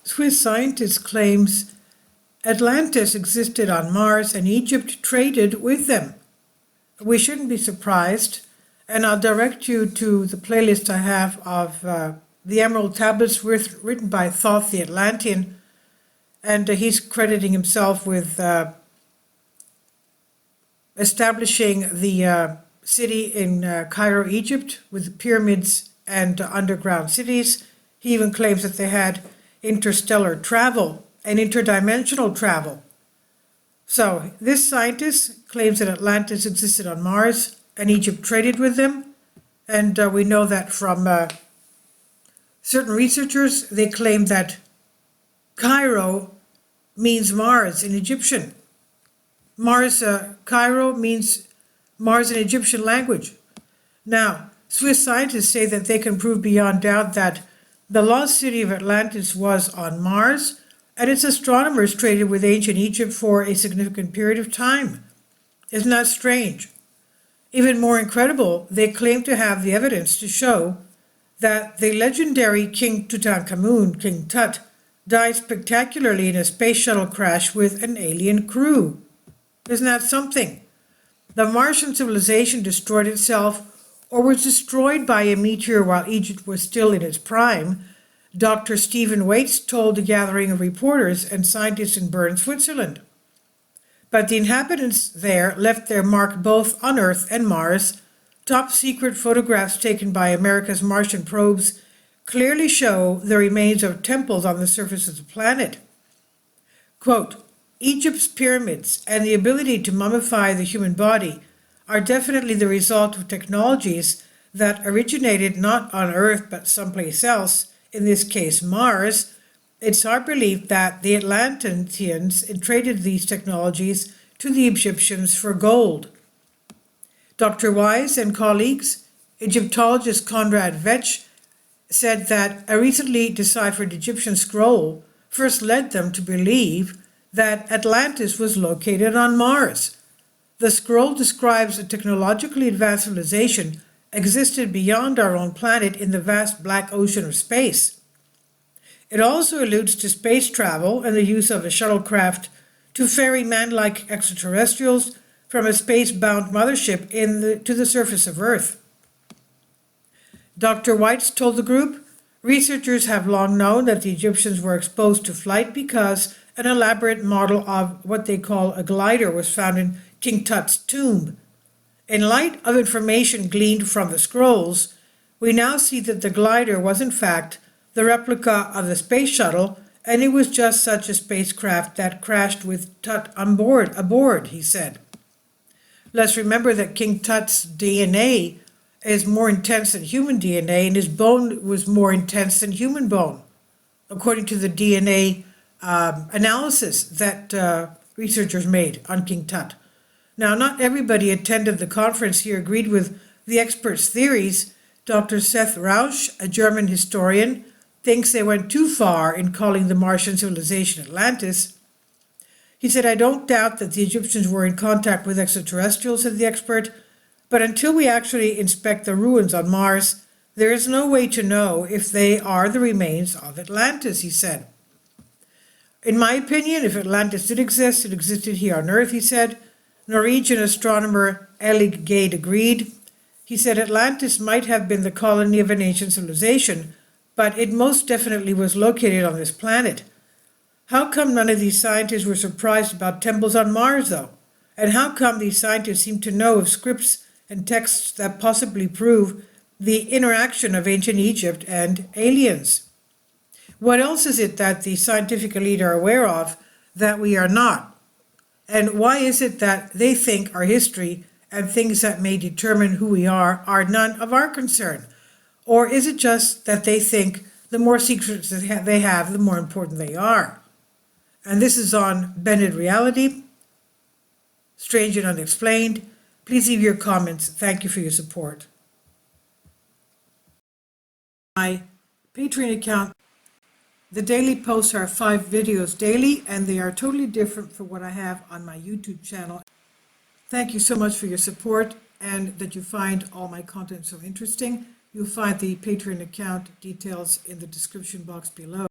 Swiss scientist claims Atlantis existed on Mars and Egypt traded with them. We shouldn't be surprised, and I'll direct you to the playlist I have of the Emerald Tablets written by Thoth the Atlantean, and he's crediting himself with establishing the city in Cairo, Egypt, with pyramids and underground cities. He even claims that they had interstellar travel and interdimensional travel. So this scientist claims that Atlantis existed on Mars and Egypt traded with them. And we know that from certain researchers, they claim that Cairo means Mars in Egyptian. Cairo means Mars in Egyptian language. Now, Swiss scientists say that they can prove beyond doubt that the lost city of Atlantis was on Mars, and its astronomers traded with ancient Egypt for a significant period of time. Isn't that strange? Even more incredible, they claim to have the evidence to show that the legendary King Tutankhamun, King Tut, died spectacularly in a space shuttle crash with an alien crew. Isn't that something? The Martian civilization destroyed itself or was destroyed by a meteor while Egypt was still in its prime, Dr. Stephen Waits told a gathering of reporters and scientists in Bern, Switzerland. But the inhabitants there left their mark both on Earth and Mars. Top secret photographs taken by America's Martian probes clearly show the remains of temples on the surface of the planet. Quote, Egypt's pyramids and the ability to mummify the human body are definitely the result of technologies that originated not on Earth but someplace else, in this case Mars. It's our belief that the Atlanteans traded these technologies to the Egyptians for gold. Dr. Wise and colleagues, Egyptologist Conrad Vetch, said that a recently deciphered Egyptian scroll first led them to believe that Atlantis was located on Mars. The scroll describes a technologically advanced civilization existed beyond our own planet in the vast black ocean of space. It also alludes to space travel and the use of a shuttlecraft to ferry man-like extraterrestrials from a space-bound mothership to the surface of Earth. Dr. Weitz told the group, researchers have long known that the Egyptians were exposed to flight because an elaborate model of what they call a glider was found in King Tut's tomb. In light of information gleaned from the scrolls, we now see that the glider was in fact the replica of the space shuttle, and it was just such a spacecraft that crashed with Tut aboard, he said. Let's remember that King Tut's DNA is more intense than human DNA, and his bone was more intense than human bone, according to the DNA analysis that researchers made on King Tut. Now, not everybody attended the conference here agreed with the experts' theories. Dr. Seth Rausch, a German historian, thinks they went too far in calling the Martian civilization Atlantis. He said, I don't doubt that the Egyptians were in contact with extraterrestrials, said the expert, but until we actually inspect the ruins on Mars, there is no way to know if they are the remains of Atlantis, he said. In my opinion, if Atlantis did exist, it existed here on Earth, he said. Norwegian astronomer Elig Gade agreed. He said Atlantis might have been the colony of an ancient civilization, but it most definitely was located on this planet. How come none of these scientists were surprised about temples on Mars, though? And how come these scientists seem to know of scripts and texts that possibly prove the interaction of ancient Egypt and aliens? What else is it that the scientific elite are aware of that we are not? And why is it that they think our history and things that may determine who we are none of our concern? Or is it just that they think the more secrets they have, the more important they are? And this is on Bended Reality, Strange and Unexplained. Please leave your comments. Thank you for your support. My Patreon account. The daily posts are 5 videos daily, and they are totally different from what I have on my YouTube channel. Thank you so much for your support and that you find all my content so interesting. You'll find the Patreon account details in the description box below.